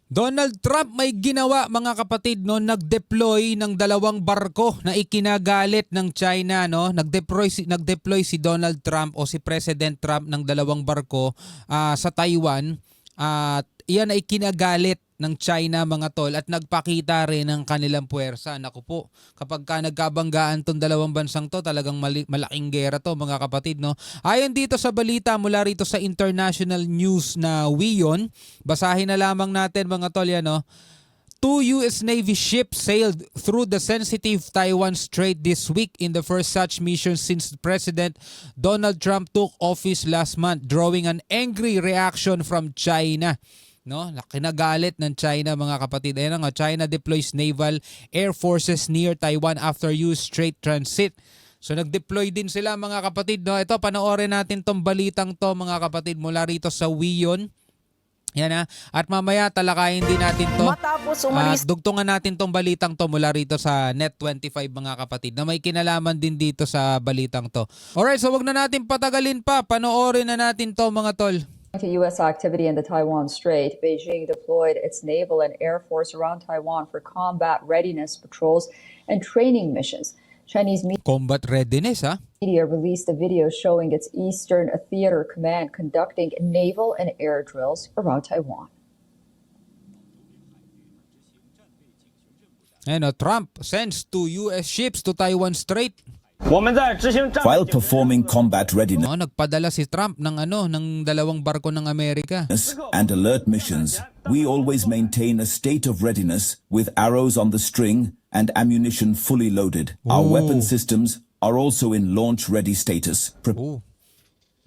Donald Trump may ginawa mga kapatid no, nag-deploy ng dalawang barko na ikinagalit ng China no. Nag-deploy si Donald Trump o si President Trump ng dalawang barko sa Taiwan at iyan ay kinagalit ng China mga tol at nagpakita rin ng kanilang puwersa. Naku po, kapag ka nagkabanggaan tong dalawang bansang to, talagang malaking gera to mga kapatid no. Ayon dito sa balita mula rito sa international news na WION, basahin na lamang natin mga tol yan no. 2 U.S. Navy ships sailed through the sensitive Taiwan Strait this week in the first such mission since President Donald Trump took office last month, drawing an angry reaction from China. No, kinagalit ng China mga kapatid. Ayan nga, China deploys naval air forces near Taiwan after U.S. Strait transit. So nag-deploy din sila mga kapatid. No? Ito, panoorin natin tong balitang to mga kapatid mula rito sa WION. Yan ha. At mamaya talakayin din natin to. Matapos umalis. Dugtungan natin tong balitang to mula rito sa Net25 mga kapatid na may kinalaman din dito sa balitang to. Alright, so wag na natin patagalin pa. Panoorin na natin to mga tol. To U.S. activity in the Taiwan Strait, Beijing deployed its naval and air force around Taiwan for combat readiness patrols and training missions. Chinese Combat readiness ha? media released a video showing its Eastern Theater Command conducting naval and air drills around Taiwan. Trump sends 2 U.S. ships to Taiwan Strait. While performing combat readiness Nagpadala si Trump ng ng dalawang barko ng Amerika. and alert missions, we always maintain a state of readiness with arrows on the string and ammunition fully loaded. Our weapon systems are also in launch-ready status.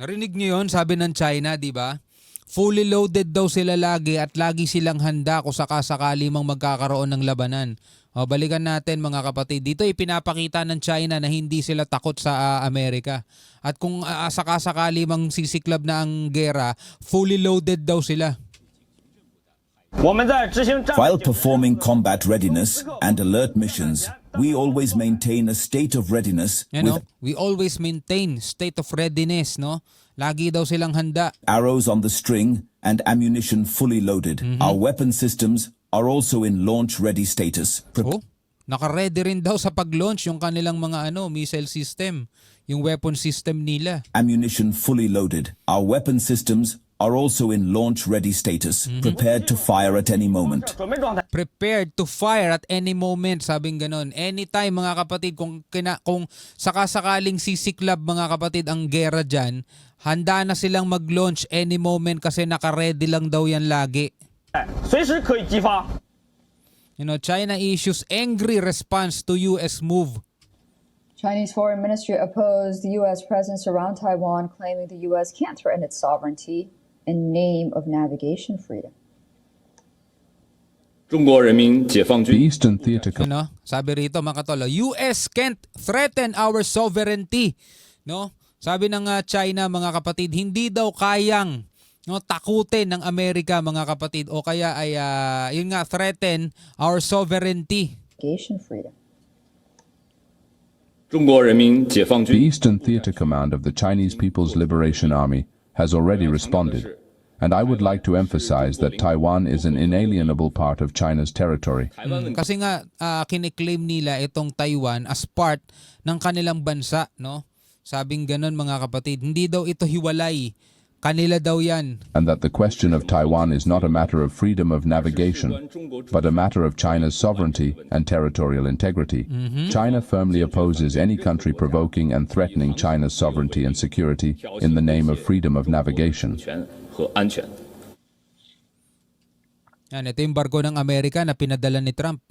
Narinig niyo yun, sabi ng China, di ba? Fully loaded daw sila lagi at lagi silang handa kung sakasakali mang magkakaroon ng labanan. Balikan natin mga kapatid. Dito ipinapakita ng China na hindi sila takot sa Amerika. At kung sakasakali mang sisiklab na ang gera, fully loaded daw sila. While performing combat readiness and alert missions, we always maintain a state of readiness with We always maintain state of readiness, no? Lagi daw silang handa. arrows on the string and ammunition fully loaded. Our weapon systems are also in launch-ready status. Naka-ready rin daw sa pag-launch yung kanilang mga missile system, yung weapon system nila. Ammunition fully loaded. Our weapon systems are also in launch-ready status, prepared to fire at any moment. Prepared to fire at any moment, sabing ganon. Anytime mga kapatid, kung sakasakaling sisiklab mga kapatid ang gera dyan, handa na silang mag-launch any moment kasi naka-ready lang daw yan lagi. China issues angry response to U.S. move. Chinese Foreign Ministry opposed the U.S. presence around Taiwan, claiming the U.S. can't threaten its sovereignty in name of navigation freedom. The Eastern Theater Sabi rito mga katolo, US can't threaten our sovereignty. No? Sabi ng China mga kapatid, hindi daw kayang takutin ng Amerika mga kapatid o kaya ay yun nga threaten our sovereignty. Navigation freedom. The Eastern Theater Command of the Chinese People's Liberation Army has already responded, and I would like to emphasize that Taiwan is an inalienable part of China's territory. Kasi nga kiniklaim nila itong Taiwan as part ng kanilang bansa, no? Sabing ganon mga kapatid, hindi daw ito hiwalay. Kanila daw yan. And that the question of Taiwan is not a matter of freedom of navigation, but a matter of China's sovereignty and territorial integrity. China firmly opposes any country provoking and threatening China's sovereignty and security in the name of freedom of navigation. Yan, ito yung barko ng Amerika na pinadala ni Trump.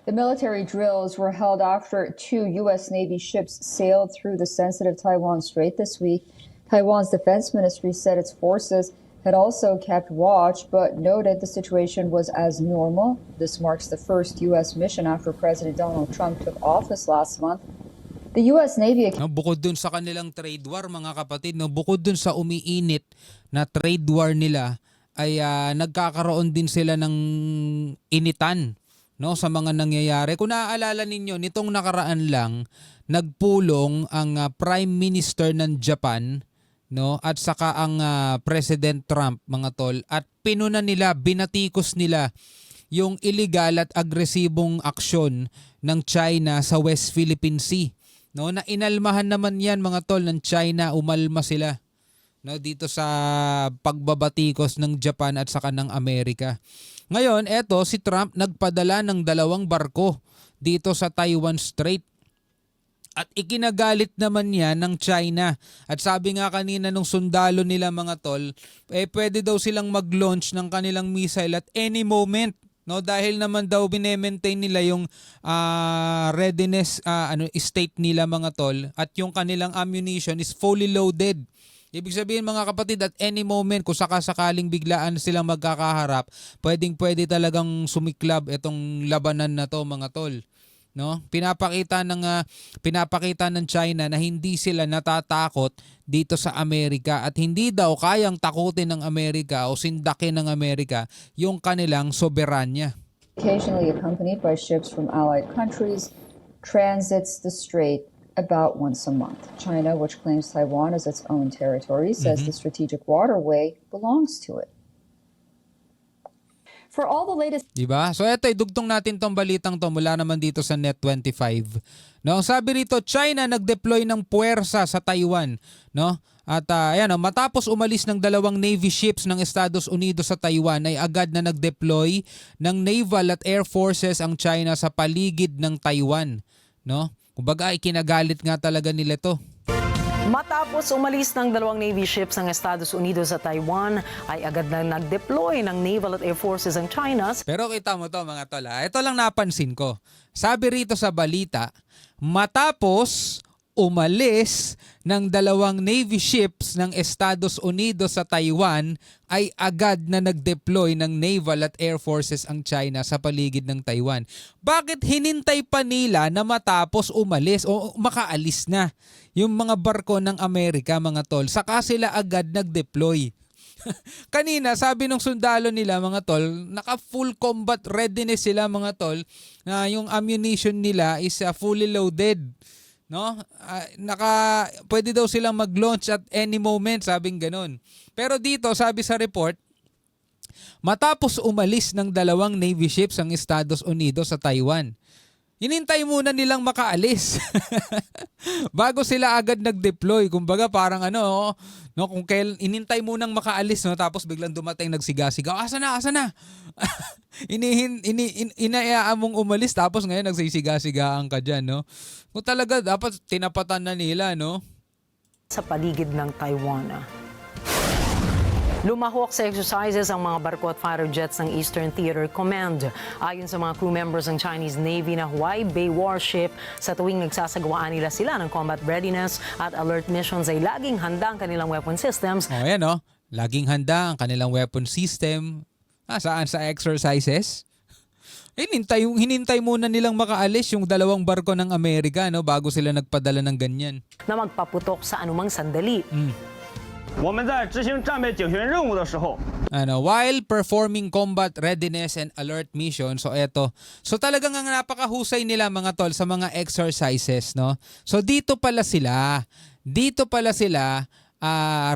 The military drills were held after 2 U.S. Navy ships sailed through the sensitive Taiwan Strait this week. Taiwan's defense ministry said its forces had also kept watch, but noted the situation was as normal. This marks the first U.S. mission after President Donald Trump took office last month. The U.S. Navy... Bukod dun sa kanilang trade war mga kapatid, bukod dun sa umiinit na trade war nila, ay nagkakaroon din sila ng initan sa mga nangyayari. Kung naaalala ninyo, nitong nakaraan lang, nagpulong ang Prime Minister ng Japan no, at saka ang President Trump, mga tol, at pinuna nila, binatikos nila yung illegal at agresibong aksyon ng China sa West Philippine Sea, no, na inalmahan naman yan, mga tol, ng China. Umalma sila, no, dito sa pagbabatikos ng Japan at saka ng Amerika. Ngayon, eto si Trump nagpadala ng 2 barko dito sa Taiwan Strait. At ikinagalit naman yan ng China. At sabi nga kanina nung sundalo nila, mga tol, pwede daw silang mag-launch ng kanilang missile at any moment. No, dahil naman daw bine-maintain nila yung readiness state nila, mga tol, at yung kanilang ammunition is fully loaded. Ibig sabihin, mga kapatid, at any moment kung sakasakaling biglaan silang magkakaharap, pwede talagang sumiklab itong labanan na to, mga tol. No? Pinapakita ng China na hindi sila natatakot dito sa Amerika at hindi daw kayang takutin ng Amerika o sindakin ng Amerika yung kanilang soberanya. Occasionally accompanied by ships from allied countries, transits the strait about once a month. China, which claims Taiwan as its own territory, says the strategic waterway belongs to it. For all the latest... Diba? So eto, idugtong natin tong balitang to mula naman dito sa Net25. No, sabi rito, China nag-deploy ng puwersa sa Taiwan, no? At matapos umalis ng 2 Navy ships ng Estados Unidos sa Taiwan, ay agad na nag-deploy ng naval at air forces ang China sa paligid ng Taiwan, no? Kumbaga, ikinagalit nga talaga nila to. Matapos umalis ng 2 Navy ships ng Estados Unidos sa Taiwan, ay agad na nag-deploy ng Naval at Air Forces ang China. Pero kita mo to, mga tol. Ito lang napansin ko. Sabi rito sa balita, matapos umalis ng 2 Navy ships ng Estados Unidos sa Taiwan, ay agad na nag-deploy ng Naval at Air Forces ang China sa paligid ng Taiwan. Bakit hinintay pa nila na matapos umalis o makaalis na yung mga barko ng Amerika, mga tol? Saka sila agad nag-deploy. Kanina, sabi nung sundalo nila, mga tol, naka full combat readiness sila, mga tol, na yung ammunition nila is fully loaded. No? Pwede daw silang mag-launch at any moment, sabing ganun. Pero dito, sabi sa report, matapos umalis ng 2 Navy ships ang Estados Unidos sa Taiwan, hinintay muna nilang makaalis bago sila agad nag-deploy. Kumbaga parang kung inintay munang makaalis, no, tapos biglang dumating nagsiga-siga, asa na? Inayaan mong umalis tapos ngayon nagsisiga-sigaan ka dyan, no? Kung talaga dapat tinapatan na nila, no? Sa paligid ng Taiwan. Lumahok sa exercises ang mga barko at fighter jets ng Eastern Theater Command. Ayon sa mga crew members ng Chinese Navy na Hawaii Bay Warship, sa tuwing nagsasagawaan nila sila ng combat readiness at alert missions ay laging handa ang kanilang weapon systems. O yan, no? Laging handa ang kanilang weapon system. Saan? Sa exercises? Hinintay muna nilang makaalis yung 2 barko ng Amerika, no, bago sila nagpadala ng ganyan. Na magpaputok sa anumang sandali. While performing combat readiness and alert mission, so talagang ang napakahusay nila, mga tol, sa mga exercises, no? So dito pala sila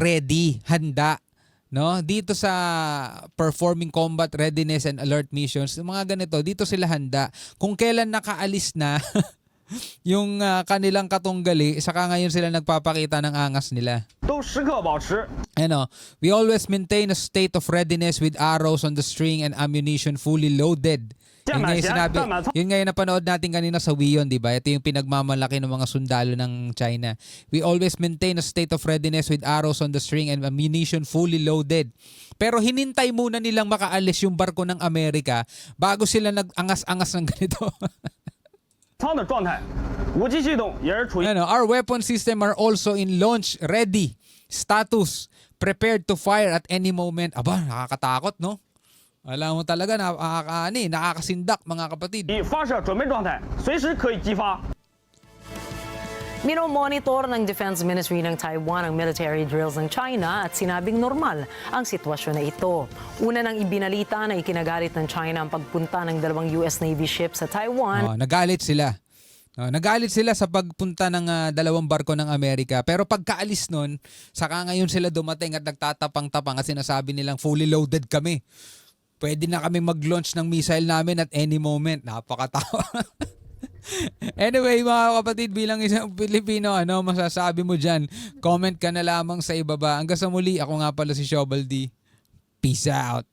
ready, handa, no? Dito sa performing combat readiness and alert missions, mga ganito, dito sila handa. Kung kailan nakaalis na yung kanilang katunggali, saka ngayon sila nagpapakita ng angas nila. We always maintain a state of readiness with arrows on the string and ammunition fully loaded. Yun nga yung napanood natin kanina sa Wiyon, di ba? Ito yung pinagmamalaki ng mga sundalo ng China. We always maintain a state of readiness with arrows on the string and ammunition fully loaded. Pero hinintay muna nilang makaalis yung barko ng Amerika bago sila nag-angas-angas ng ganito. Our weapon system are also in launch ready status, prepared to fire at any moment. Aba, nakakatakot, no? Alam mo talaga, nakakasindak, mga kapatid. Minomonitor ng Defense Ministry ng Taiwan ang military drills ng China at sinabing normal ang sitwasyon na ito. Una nang ibinalita na ikinagalit ng China ang pagpunta ng 2 US Navy ships sa Taiwan. Nagalit sila. Nagalit sila sa pagpunta ng dalawang barko ng Amerika. Pero pagkaalis nun, saka ngayon sila dumating at nagtatapang-tapang kasi sinasabi nilang fully loaded kami. Pwede na kami mag-launch ng missile namin at any moment. Napakatawa. Anyway, mga kapatid, bilang isang Pilipino, ano masasabi mo dyan? Comment ka na lamang sa ibaba. Hanggang sa muli, ako nga pala si Shovel D. Peace out.